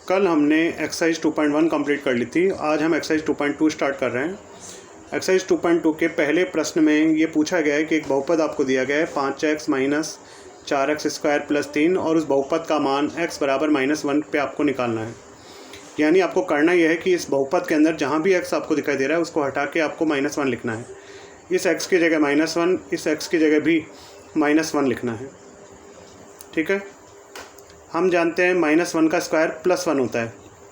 कल हमने exercise 2.1 complete कर ली थी। आज हम एक्सरसाइज 2.2 स्टार्ट कर रहे हैं। एक्सरसाइज 2.2 के पहले प्रश्न में ये पूछा गया है कि एक बहुपद आपको दिया गया है 5x minus 4x square plus 3 और उस बहुपद का मान x बराबर -1 पे आपको निकालना है। यानी आपको करना यह है कि इस बहुपद के अंदर जहाँ भी x आपको दिखाई दे रहा है उसको हटा के आपको -1 लिखना है। इस x की जगह -1, इस x की जगह भी -1 लिखना है। ठीक है, हम जानते हैं -1 का स्क्वायर +1 होता है।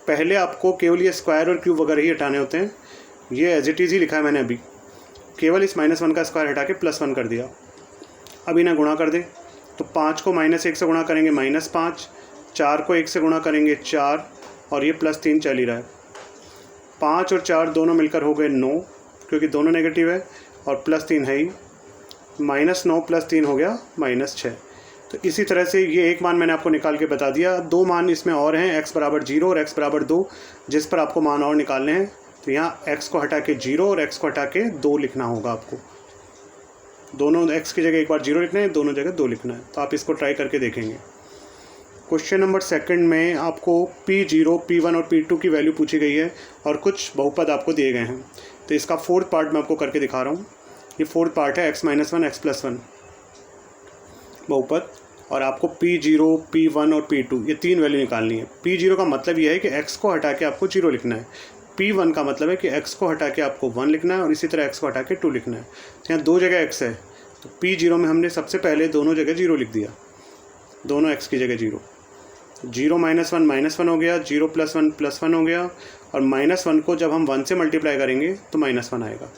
पहले आपको केवल ये स्क्वायर और क्यूब वगैरह ही हटाने होते हैं। ये एज इट इज़ ही लिखा है मैंने अभी, केवल इस -1 का स्क्वायर हटा के +1 कर दिया। अब इन्हें गुणा कर दें तो 5 को -1 से गुणा करेंगे -5, 4 को 1 से गुणा करेंगे 4 और ये +3 चल ही रहा है। 5 और 4 दोनों मिलकर हो गए 9 क्योंकि दोनों नेगेटिव है और +3 है ही। -9 + 3 हो गया -6। तो इसी तरह से ये एक मान मैंने आपको निकाल के बता दिया। दो मान इसमें और हैं, x बराबर 0 और x बराबर 2, जिस पर आपको मान और निकालने हैं। तो यहाँ x को हटा के 0 और x को हटा के 2 लिखना होगा आपको। दोनों x की जगह एक बार 0 लिखना है, दोनों जगह 2 लिखना है। तो आप इसको ट्राई करके देखेंगे। क्वेश्चन नंबर 2 में आपको P0, P1 और P2 की वैल्यू पूछी गई है और कुछ बहुपद आपको दिए गए हैं। तो इसका 4th पार्ट मैं आपको करके दिखा रहा हूँ। ये 4th पार्ट है x - 1 x + 1 बहुपद, और आपको P0, P1 और P2 ये 3 वैल्यू निकालनी है। P0 का मतलब ये है कि x को हटा के आपको 0 लिखना है। P1 का मतलब है कि x को हटा के आपको 1 लिखना है और इसी तरह x को हटा के 2 लिखना है। तो यहाँ 2 जगह x है, तो P0 में हमने सबसे पहले दोनों जगह 0 लिख दिया, दोनों x की जगह 0। 0 - 1 -1 हो गया, 0 + 1 +1 हो गया, और -1 को जब हम 1 से मल्टीप्लाई करेंगे तो -1 आएगा।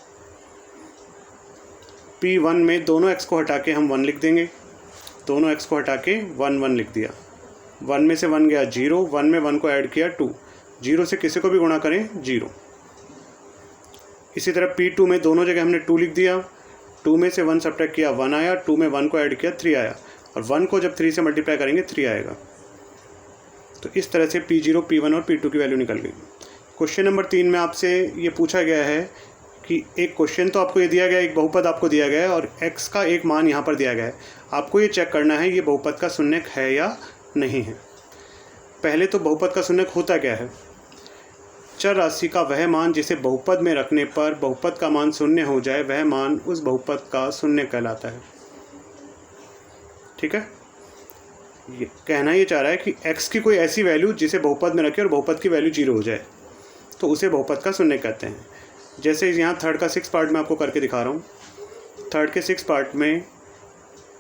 P1 में दोनों x को हटा के हम 1 लिख देंगे, दोनों x को हटा के 1 1 लिख दिया। 1 में से 1 गया 0, 1 में 1 को ऐड किया 2, 0 से किसी को भी गुणा करें 0। इसी तरह P2 में दोनों जगह हमने 2 लिख दिया, 2 में से 1 सब्ट्रैक्ट किया 1 आया, 2 में 1 को ऐड किया 3 आया, और 1 को जब 3 से मल्टीप्लाई करेंगे 3 आएगा। तो इस तरह से P0, P1 और P2 की वैल्यू निकल गई। क्वेश्चन नंबर 3 में आपसे ये पूछा गया है कि एक क्वेश्चन तो आपको ये दिया गया है, एक बहुपद आपको दिया गया है और x का एक मान यहाँ पर दिया गया है। आपको ये चेक करना है ये बहुपद का शून्यक है या नहीं है। पहले तो बहुपद का शून्यक होता क्या है? चर राशि का वह मान जिसे बहुपद में रखने पर बहुपद का मान 0 हो जाए, वह मान उस बहुपद का शून्यक कहलाता है। ठीक है, ये कहना ये चाह रहा है कि x की कोई ऐसी वैल्यू जिसे बहुपद में रखे और बहुपद की वैल्यू 0 हो जाए तो उसे बहुपद का शून्यक कहते हैं। जैसे यहाँ 3rd का 6th पार्ट में आपको करके दिखा रहा हूँ। 3rd के 6th पार्ट में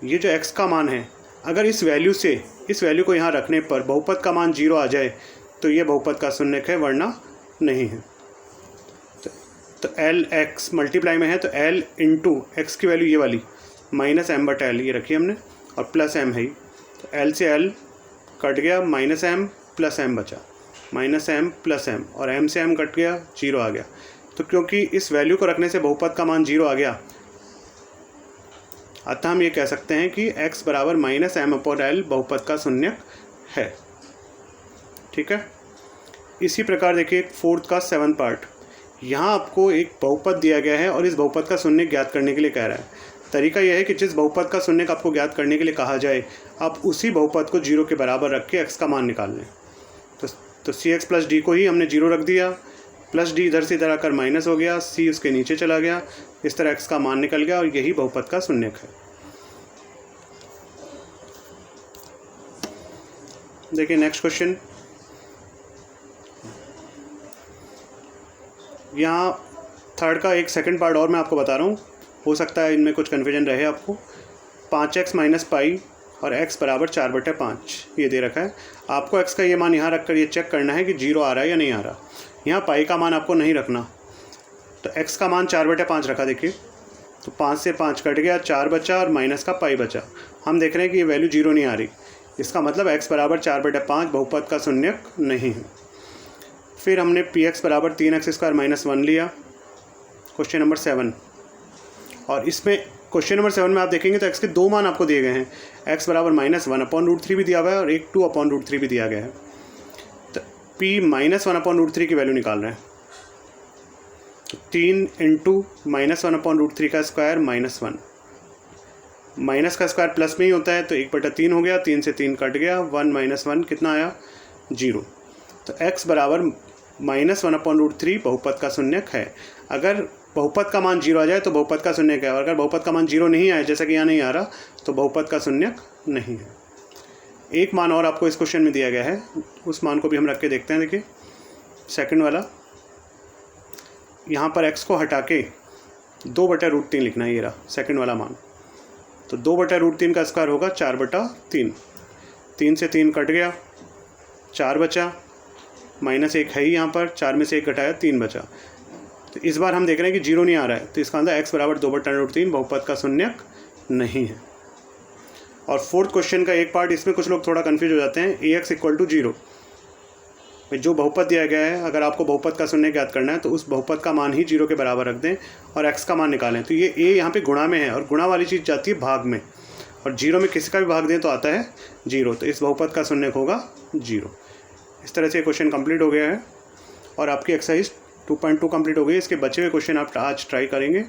ये जो x का मान है, अगर इस वैल्यू से इस वैल्यू को यहाँ रखने पर बहुपद का मान 0 आ जाए तो ये बहुपद का शून्यक है, वरना नहीं है। तो LX मल्टीप्लाई में है तो L इंटू एक्स की वैल्यू ये वाली -m/L ये रखी हमने और +m है ही। तो L से L कट गया, -m + m बचा, -m + m, और m से m कट गया, 0 आ गया। तो क्योंकि इस वैल्यू को रखने से बहुपद का मान 0 आ गया, अतः हम ये कह सकते हैं कि x बराबर -m/L बहुपद का शून्यक है। ठीक है, इसी प्रकार देखिए 4th का 7th पार्ट। यहाँ आपको एक बहुपद दिया गया है और इस बहुपद का शून्यक ज्ञात करने के लिए कह रहा है। तरीका यह है कि जिस बहुपद का शून्यक आपको ज्ञात करने के लिए कहा जाए, आप उसी बहुपद को 0 के बराबर रख के x का मान निकाल लें। तो cx + d को ही हमने 0 रख दिया, +d इधर से इधर आकर माइनस हो गया, c उसके नीचे चला गया, इस तरह x का मान निकल गया और यही बहुपद का शून्यक है। देखिए नेक्स्ट क्वेश्चन। यहाँ 3rd का एक 2nd पार्ट और मैं आपको बता रहा हूँ, हो सकता है इनमें कुछ कन्फ्यूजन रहे आपको। 5x - पाई और x बराबर 4/5 ये दे रखा है। आपको x का ये मान यहाँ रखकर ये चेक करना है कि 0 आ रहा है या नहीं आ रहा। यहाँ पाई का मान आपको नहीं रखना, तो x का मान 4/5 रखा। देखिए तो 5 से 5 कट गया, 4 बचा और माइनस का पाई बचा। हम देख रहे हैं कि ये वैल्यू 0 नहीं आ रही, इसका मतलब x बराबर 4/5 बहुपद का शून्यक नहीं है। फिर हमने px बराबर 3x² - 1 लिया, क्वेश्चन नंबर 7। और इसमें क्वेश्चन नंबर 7 में आप देखेंगे तो x के 2 मान आपको दिए गए हैं। x बराबर -1/√3 भी दिया हुआ है और एक 2/√3 भी दिया गया है। तो p -1/√3 की वैल्यू निकाल रहे हैं। तो 3 × -1/√3 का स्क्वायर -1, माइनस का स्क्वायर प्लस में ही होता है तो 1/3 हो गया, 3 से 3 कट गया, 1 - 1 कितना आया 0। तो x बराबर -1/√3 बहुपद का शून्यक है। अगर बहुपद का मान 0 आ जाए तो बहुपद का शून्यक है, और अगर बहुपद का मान 0 नहीं आए, जैसा कि यहाँ नहीं आ रहा, तो बहुपद का शून्यक नहीं है। एक मान और आपको इस क्वेश्चन में दिया गया है, उस मान को भी हम रख के देखते हैं। देखिए सेकंड वाला, यहाँ पर x को हटा के 2/√3 लिखना है, ये रहा सेकंड वाला मान। तो 2/√3 का स्क्वायर होगा 4/3। 3 से 3 कट गया, 4 बचा, -1 है ही यहाँ पर, 4 में से 1 घटाया 3 बचा। तो इस बार हम देख रहे हैं कि 0 नहीं आ रहा है, तो इसका आंसर x बराबर 2/√3 बहुपद का शून्यक नहीं है। और फोर्थ क्वेश्चन का एक पार्ट, इसमें कुछ लोग थोड़ा कन्फ्यूज हो जाते हैं। ax = 0, जो बहुपद दिया गया है, अगर आपको बहुपद का शून्यक ज्ञात करना है तो उस बहुपद का मान ही 0 के बराबर रख दें और x का मान निकालें। तो ये a यहाँ पे गुणा में है, और गुणा वाली चीज़ जाती है भाग में, और 0 में किसी का भी भाग दें तो आता है 0, तो इस बहुपद का शून्यक होगा 0। इस तरह से क्वेश्चन कंप्लीट हो गया है और आपकी एक्सरसाइज 2.2 कंप्लीट हो गई। इसके बचे हुए क्वेश्चन आप आज ट्राई करेंगे।